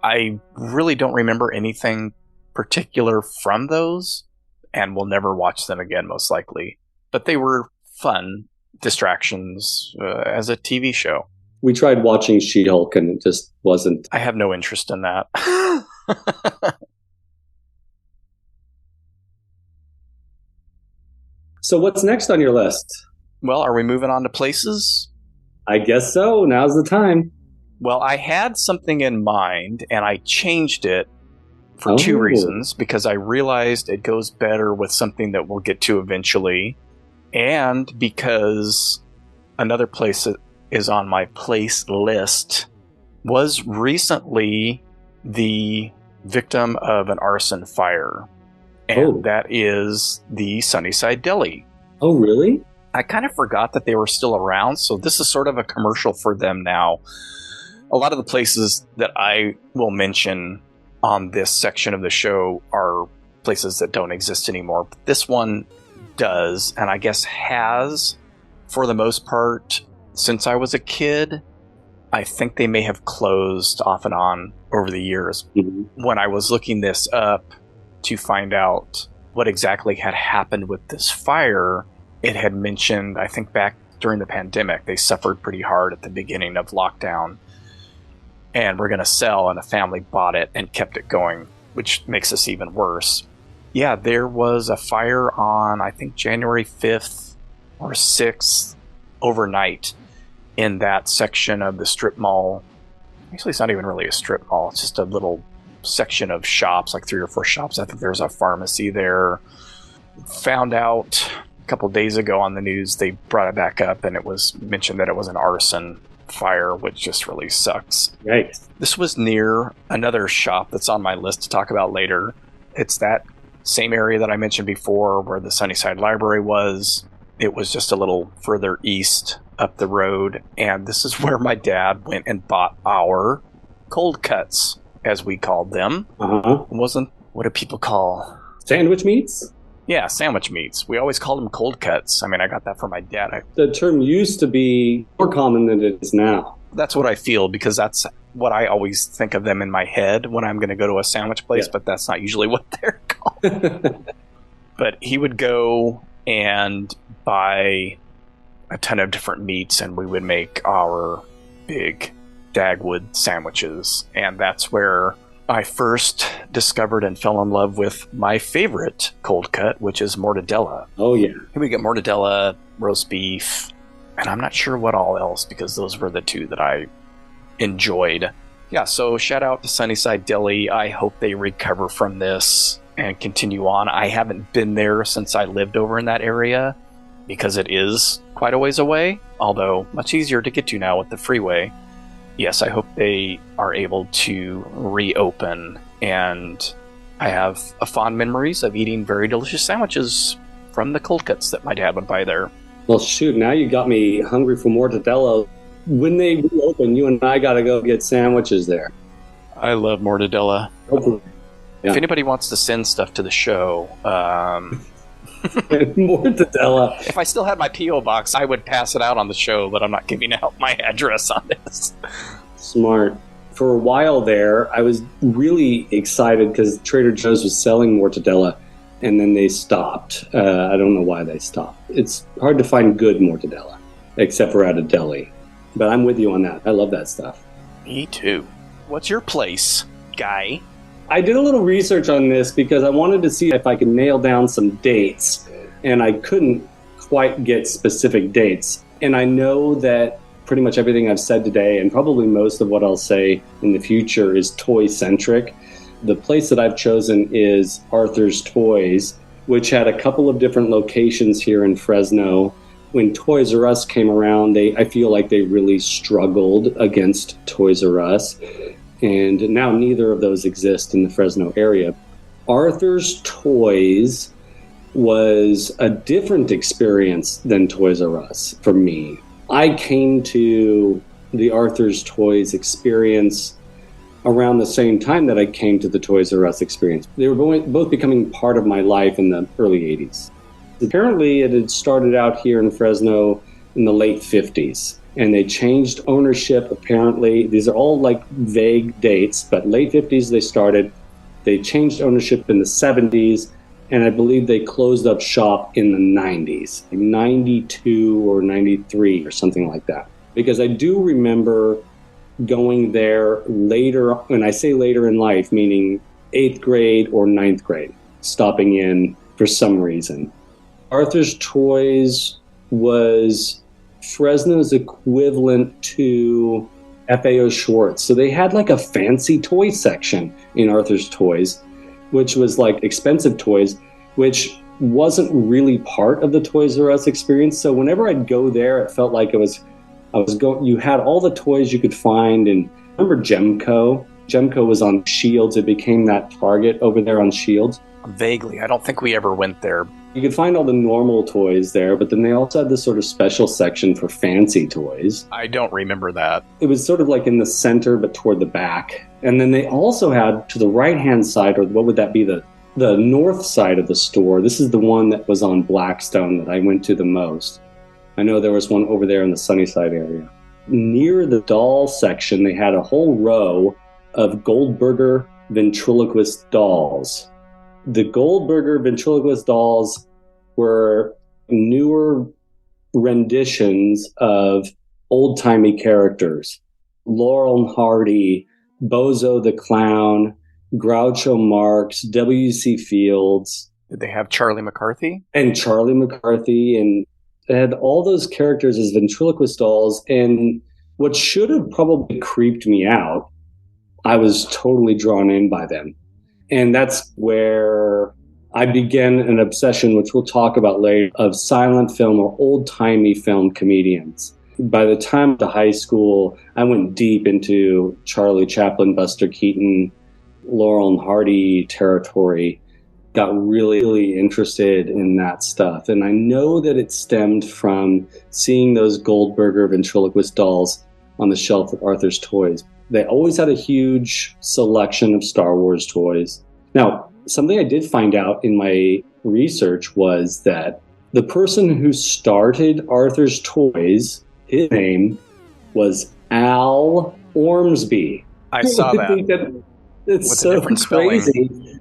I really don't remember anything particular from those, and will never watch them again, most likely. But they were fun distractions as a TV show. We tried watching She-Hulk, and it just wasn't. I have no interest in that. So what's next on your list? Well, are we moving on to places? I guess so. Now's the time. Well, I had something in mind, and I changed it for two reasons. Because I realized it goes better with something that we'll get to eventually, and because another place that is on my place list was recently the victim of an arson fire. And that is the Sunnyside Deli. Oh, really? I kind of forgot that they were still around, so this is sort of a commercial for them now. A lot of the places that I will mention on this section of the show are places that don't exist anymore. But this one does, and I guess has, for the most part, since I was a kid. I think they may have closed off and on over the years. Mm-hmm. When I was looking this up to find out what exactly had happened with this fire, it had mentioned, I think back during the pandemic, they suffered pretty hard at the beginning of lockdown and were going to sell, and a family bought it and kept it going, which makes this even worse. Yeah, there was a fire on, I think, January 5th or 6th overnight in that section of the strip mall. Actually, it's not even really a strip mall. It's just a little section of shops, like 3 or 4 shops. I think there's a pharmacy there. Found out a couple days ago on the news, they brought it back up, and it was mentioned that it was an arson fire, which just really sucks. Right. This was near another shop that's on my list to talk about later. It's that same area that I mentioned before where the Sunnyside Library was. It was just a little further east up the road, and this is where my dad went and bought our cold cuts, as we called them. Uh-huh. What do people call? Sandwich meats? Yeah, sandwich meats. We always called them cold cuts. I mean, I got that from my dad. The term used to be more common than it is now. That's what I feel, because that's what I always think of them in my head when I'm going to go to a sandwich place, but that's not usually what they're called. But he would go and buy a ton of different meats, and we would make our big Dagwood sandwiches. And that's where I first discovered and fell in love with my favorite cold cut, which is mortadella. Oh, yeah. We get mortadella, roast beef, and I'm not sure what all else, because those were the two that I enjoyed. Yeah, so shout out to Sunnyside Deli. I hope they recover from this and continue on. I haven't been there since I lived over in that area, because it is quite a ways away, although much easier to get to now with the freeway. Yes, I hope they are able to reopen, and I have fond memories of eating very delicious sandwiches from the cold cuts that my dad would buy there. Well, shoot, now you got me hungry for mortadella. When they reopen, you and I got to go get sandwiches there. I love mortadella. Hopefully. Yeah. If anybody wants to send stuff to the show, mortadella. If I still had my P.O. box, I would pass it out on the show, but I'm not giving out my address on this. Smart. For a while there, I was really excited because Trader Joe's was selling mortadella, and then they stopped. I don't know why they stopped. It's hard to find good mortadella, except for at a deli. But I'm with you on that. I love that stuff. Me too. What's your place, Guy? I did a little research on this because I wanted to see if I could nail down some dates, and I couldn't quite get specific dates. And I know that pretty much everything I've said today, and probably most of what I'll say in the future, is toy-centric. The place that I've chosen is Arthur's Toys, which had a couple of different locations here in Fresno. When Toys R Us came around, I feel like they really struggled against Toys R Us. And now neither of those exist in the Fresno area. Arthur's Toys was a different experience than Toys R Us for me. I came to the Arthur's Toys experience around the same time that I came to the Toys R Us experience. They were both becoming part of my life in the early 80s. Apparently, it had started out here in Fresno in the late 50s, and they changed ownership, apparently. These are all like vague dates, but late 50s they started. They changed ownership in the 70s, and I believe they closed up shop in the 90s, like 92 or 93 or something like that. Because I do remember going there later, when I say later in life, meaning 8th grade or 9th grade, stopping in for some reason. Arthur's Toys was Fresno's equivalent to FAO Schwartz. So they had like a fancy toy section in Arthur's Toys, which was like expensive toys, which wasn't really part of the Toys R Us experience. So whenever I'd go there, it felt like you had all the toys you could find. And remember Gemco? Gemco was on Shields. It became that Target over there on Shields. Vaguely. I don't think we ever went there. You could find all the normal toys there, but then they also had this sort of special section for fancy toys. I don't remember that. It was sort of like in the center, but toward the back. And then they also had to the right-hand side, or what would that be, the north side of the store. This is the one that was on Blackstone that I went to the most. I know there was one over there in the Sunnyside area. Near the doll section, they had a whole row of Goldberger ventriloquist dolls. The Goldberger ventriloquist dolls were newer renditions of old-timey characters. Laurel and Hardy, Bozo the Clown, Groucho Marx, W.C. Fields. Did they have Charlie McCarthy? And Charlie McCarthy, and they had all those characters as ventriloquist dolls. And what should have probably creeped me out, I was totally drawn in by them. And that's where I began an obsession, which we'll talk about later, of silent film or old-timey film comedians. By the time of high school, I went deep into Charlie Chaplin, Buster Keaton, Laurel and Hardy territory, got really, really interested in that stuff. And I know that it stemmed from seeing those Goldberger ventriloquist dolls on the shelf at Arthur's Toys. They always had a huge selection of Star Wars toys. Now, something I did find out in my research was that the person who started Arthur's Toys, his name was Al Ormsby. I saw that. It's with so a different crazy. spelling.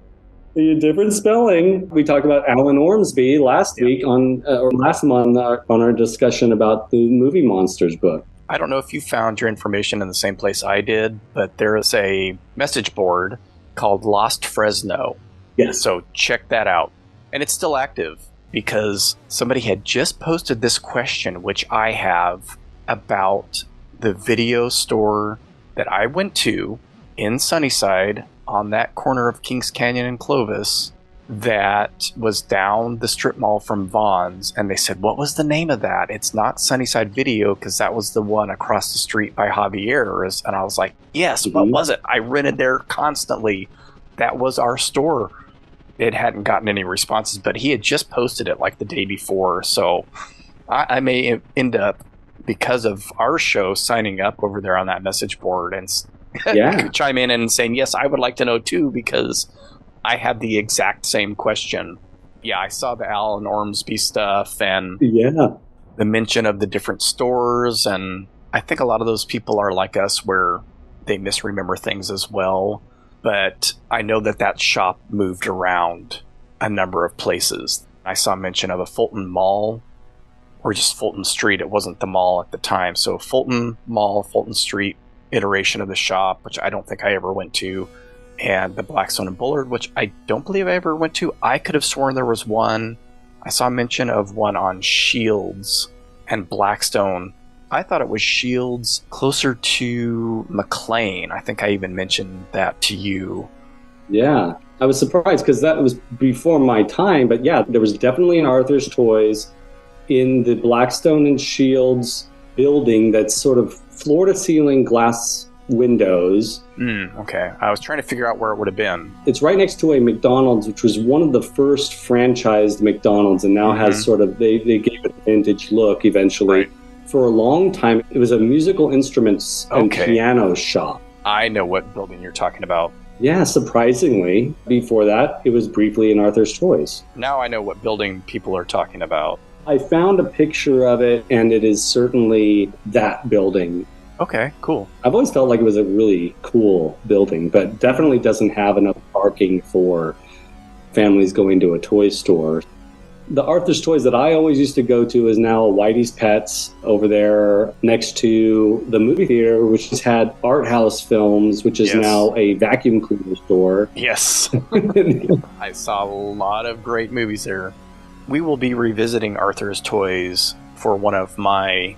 A different spelling. We talked about Alan Ormsby last week or last month on our discussion about the Movie Monsters book. I don't know if you found your information in the same place I did, but there is a message board called Lost Fresno. Yes. So check that out. And it's still active because somebody had just posted this question, which I have, about the video store that I went to in Sunnyside on that corner of Kings Canyon and Clovis that was down the strip mall from Vaughn's, and they said, what was the name of that? It's not Sunnyside Video, because that was the one across the street by Javier's. And I was like, yes, what was it? I rented there constantly. That was our store. It hadn't gotten any responses, but he had just posted it like the day before. So I may end up, because of our show, signing up over there on that message board and chime in and saying, yes, I would like to know too, because I had the exact same question. Yeah, I saw the Alan Ormsby stuff and the mention of the different stores, and I think a lot of those people are like us where they misremember things as well. But I know that shop moved around a number of places. I saw mention of a Fulton Mall, or just Fulton Street. It wasn't the mall at the time. So Fulton Mall, Fulton Street iteration of the shop, which I don't think I ever went to. And the Blackstone and Bullard, which I don't believe I ever went to. I could have sworn there was one. I saw mention of one on Shields and Blackstone. I thought it was Shields closer to McLean. I think I even mentioned that to you. Yeah, I was surprised because that was before my time. But yeah, there was definitely an Arthur's Toys in the Blackstone and Shields building that's sort of floor-to-ceiling glass windows. Okay. I was trying to figure out where it would have been. It's right next to a McDonald's, which was one of the first franchised McDonald's, and now has sort of, they gave it a vintage look eventually. Right. For a long time, it was a musical instruments and piano shop. I know what building you're talking about. Yeah, surprisingly, before that, it was briefly in Arthur's Toys. Now I know what building people are talking about. I found a picture of it, and it is certainly that building. Okay, cool. I've always felt like it was a really cool building, but definitely doesn't have enough parking for families going to a toy store. The Arthur's Toys that I always used to go to is now Whitey's Pets over there next to the movie theater, which has had Art House Films, which is now a vacuum cleaner store. Yes. I saw a lot of great movies there. We will be revisiting Arthur's Toys for one of my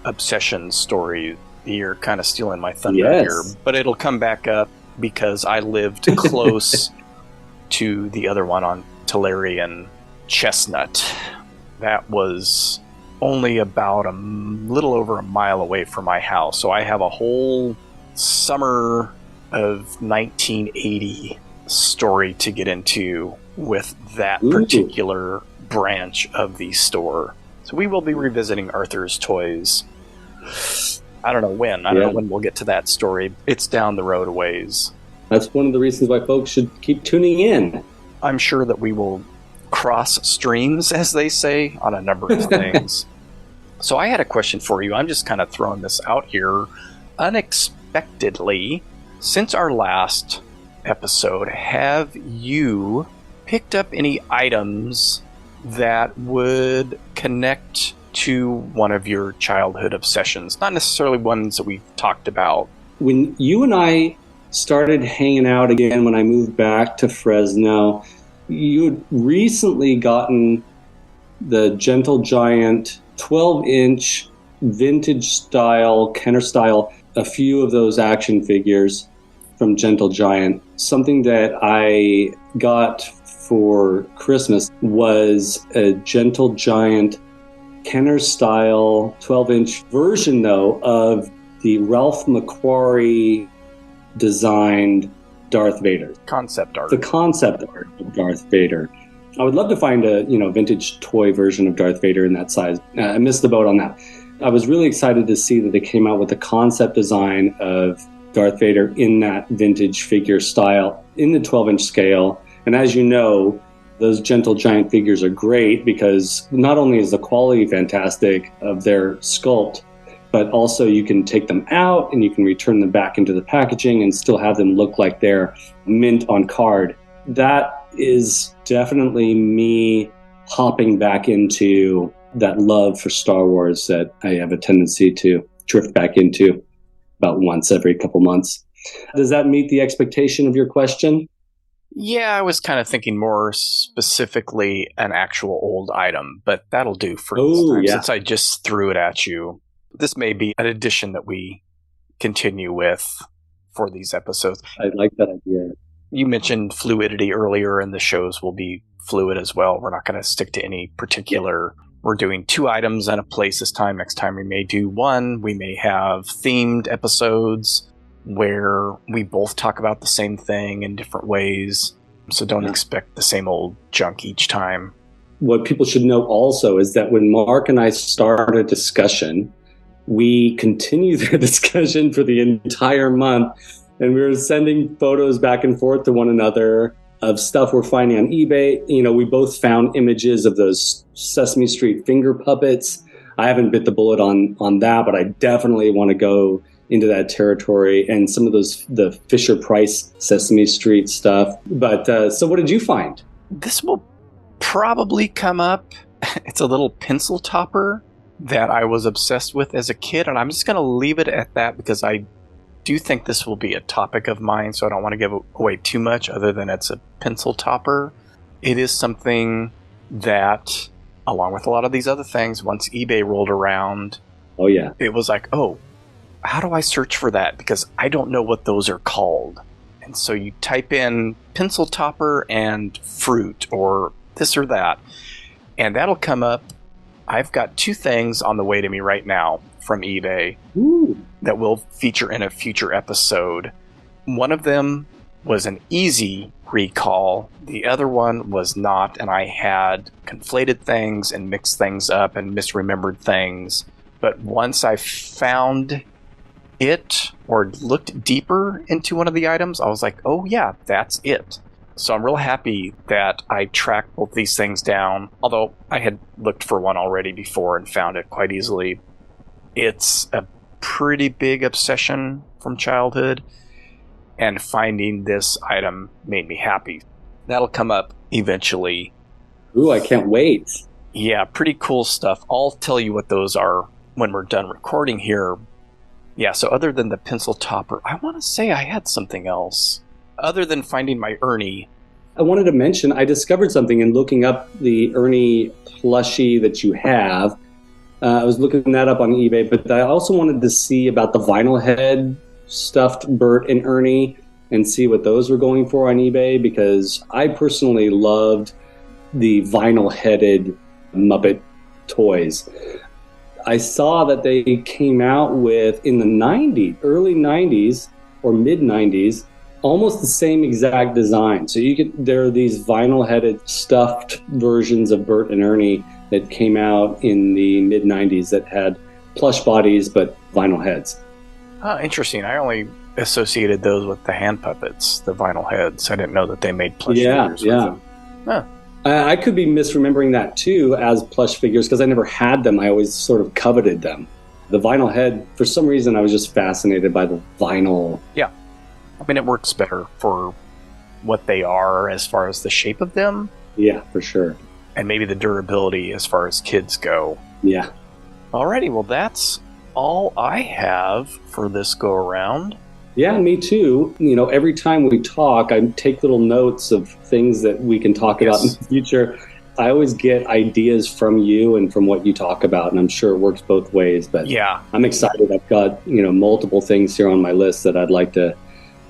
obsession stories. You're kind of stealing my thunder here, but it'll come back up because I lived close to the other one on Tulare and Chestnut. That was only about a little over a mile away from my house, so I have a whole summer of 1980 story to get into with that particular branch of the store. So we will be revisiting Arthur's Toys. I don't know when. I don't know when we'll get to that story. It's down the road a ways. That's one of the reasons why folks should keep tuning in. I'm sure that we will cross streams, as they say, on a number of things. So I had a question for you. I'm just kind of throwing this out here. Unexpectedly, since our last episode, have you picked up any items that would connect to one of your childhood obsessions? Not necessarily ones that we've talked about. When you and I started hanging out again when I moved back to Fresno, you had recently gotten the Gentle Giant 12-inch vintage style, Kenner style, a few of those action figures from Gentle Giant. Something that I got for Christmas was a Gentle Giant Kenner style 12-inch version, though, of the Ralph McQuarrie designed Darth Vader. Concept art. The concept art of Darth Vader. I would love to find a vintage toy version of Darth Vader in that size. I missed the boat on that. I was really excited to see that they came out with the concept design of Darth Vader in that vintage figure style in the 12-inch scale. And as you know, those Gentle Giant figures are great because not only is the quality fantastic of their sculpt, but also you can take them out and you can return them back into the packaging and still have them look like they're mint on card. That is definitely me hopping back into that love for Star Wars that I have a tendency to drift back into about once every couple months. Does that meet the expectation of your question? Yeah, I was kind of thinking more specifically an actual old item, but that'll do for this time since I just threw it at you. This may be an addition that we continue with for these episodes. I like that idea. You mentioned fluidity earlier, and the shows will be fluid as well. We're not going to stick to any particular... We're doing 2 items in a place this time. Next time we may do 1. We may have themed episodes where we both talk about the same thing in different ways. So don't expect the same old junk each time. What people should know also is that when Mark and I start a discussion, we continue the discussion for the entire month, and we were sending photos back and forth to one another of stuff we're finding on eBay. We both found images of those Sesame Street finger puppets. I haven't bit the bullet on that, but I definitely want to go into that territory and some of the Fisher-Price Sesame Street stuff. But so what did you find? This will probably come up. It's a little pencil topper that I was obsessed with as a kid, and I'm just going to leave it at that because I do think this will be a topic of mine, so I don't want to give away too much other than it's a pencil topper. It is something that, along with a lot of these other things, once eBay rolled around, it was like, oh, how do I search for that? Because I don't know what those are called. And so you type in pencil topper and fruit or this or that, and that'll come up. I've got 2 things on the way to me right now from eBay that will feature in a future episode. One of them was an easy recall. The other one was not, and I had conflated things and mixed things up and misremembered things. But once I found it or looked deeper into one of the items, I was like, oh yeah, that's it. So I'm real happy that I tracked both these things down, although I had looked for one already before and found it quite easily. It's a pretty big obsession from childhood, and finding this item made me happy. That'll come up eventually. Ooh, I can't wait. Yeah, pretty cool stuff. I'll tell you what those are when we're done recording here. Yeah, so other than the pencil topper, I want to say I had something else. Other than finding my Ernie. I wanted to mention, I discovered something in looking up the Ernie plushie that you have. I was looking that up on eBay, but I also wanted to see about the vinyl head stuffed Bert and Ernie and see what those were going for on eBay, because I personally loved the vinyl-headed Muppet toys. I saw that they came out with, in the 90s, early 90s or mid-90s, almost the same exact design. So there are these vinyl-headed stuffed versions of Bert and Ernie that came out in the mid-90s that had plush bodies but vinyl heads. Interesting. I only associated those with the hand puppets, the vinyl heads. I didn't know that they made plush figures with them. Huh. I could be misremembering that too as plush figures because I never had them. I always sort of coveted them. The vinyl head, for some reason, I was just fascinated by the vinyl. Yeah. I mean, it works better for what they are as far as the shape of them. Yeah, for sure. And maybe the durability as far as kids go. Yeah. Alrighty, well, that's all I have for this go-around. Yeah, me too. You know, every time we talk, I take little notes of things that we can talk about in the future. I always get ideas from you and from what you talk about, and I'm sure it works both ways. But yeah, I'm excited. I've got, multiple things here on my list that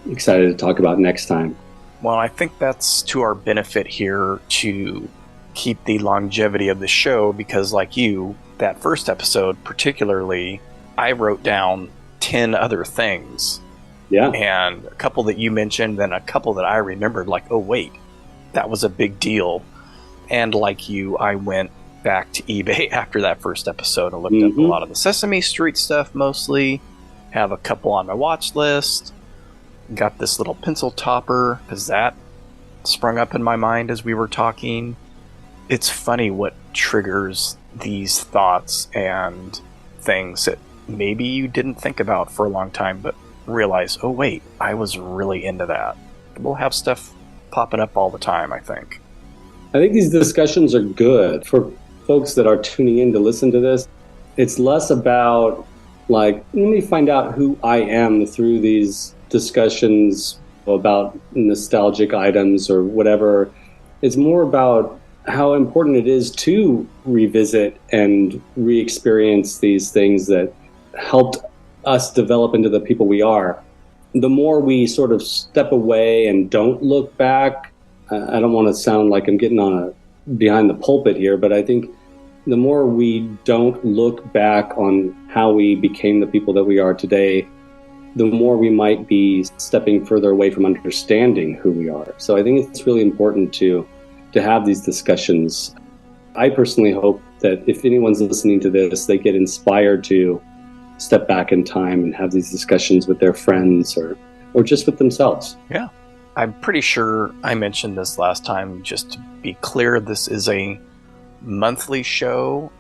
excited to talk about next time. Well, I think that's to our benefit here to keep the longevity of the show, because like you, that first episode particularly, I wrote down 10 other things. Yeah. And a couple that you mentioned, then a couple that I remembered, like, oh, wait, that was a big deal. And like you, I went back to eBay after that first episode and looked up a lot of the Sesame Street stuff mostly. Have a couple on my watch list. Got this little pencil topper, because that sprung up in my mind as we were talking. It's funny what triggers these thoughts and things that maybe you didn't think about for a long time, but realize, oh wait, I was really into that. We'll have stuff popping up all the time, I think. I think these discussions are good for folks that are tuning in to listen to this. It's less about, like, let me find out who I am through these discussions about nostalgic items or whatever. It's more about how important it is to revisit and re-experience these things that helped us develop into the people we are. The more we sort of step away and don't look back, I don't want to sound like I'm getting on behind the pulpit here, but I think the more we don't look back on how we became the people that we are today, the more we might be stepping further away from understanding who we are. So I think it's really important to have these discussions. I personally hope that if anyone's listening to this, they get inspired to step back in time and have these discussions with their friends or just with themselves. Yeah. I'm pretty sure I mentioned this last time. Just to be clear, this is a monthly show.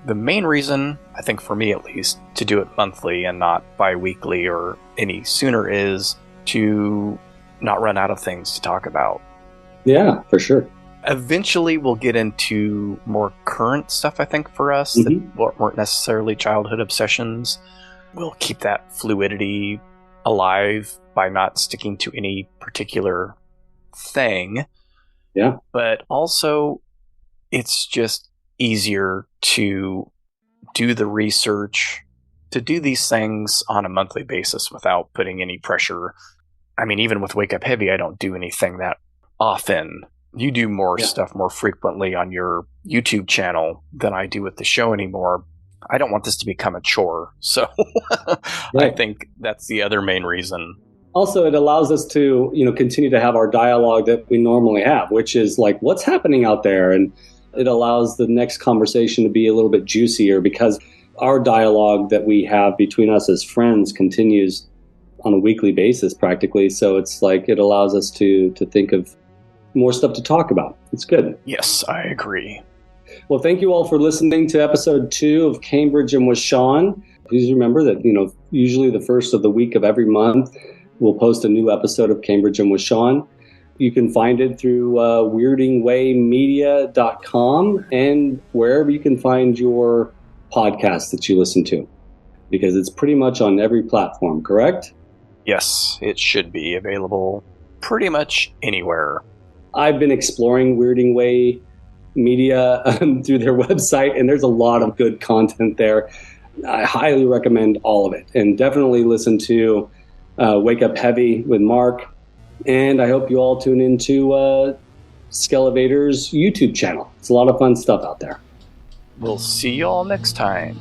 The main reason, I think for me at least, to do it monthly and not bi-weekly or any sooner is to not run out of things to talk about. Yeah, for sure. Eventually we'll get into more current stuff, I think, for us that weren't necessarily childhood obsessions. We'll keep that fluidity alive by not sticking to any particular thing. Yeah. But also, it's just easier to do the research, to do these things on a monthly basis without putting any pressure. I mean, even with Wake Up Heavy, I don't do anything that often. You do more stuff more frequently on your YouTube channel than I do with the show anymore. I don't want this to become a chore. So I think that's the other main reason. Also, it allows us to, continue to have our dialogue that we normally have, which is like, what's happening out there? And it allows the next conversation to be a little bit juicier because our dialogue that we have between us as friends continues on a weekly basis practically. So it's like it allows us to think of more stuff to talk about. It's good. Yes, I agree. Well, thank you all for listening to episode 2 of Cambridge and with Sean. Please remember that, usually the first of the week of every month, we'll post a new episode of Cambridge and with Sean. You can find it through weirdingwaymedia.com and wherever you can find your podcast that you listen to, because it's pretty much on every platform, correct? Yes, it should be available pretty much anywhere. I've been exploring Weirding Way Media through their website, and there's a lot of good content there. I highly recommend all of it, and definitely listen to Wake Up Heavy with Mark. And I hope you all tune into Skelevator's YouTube channel. It's a lot of fun stuff out there. We'll see you all next time.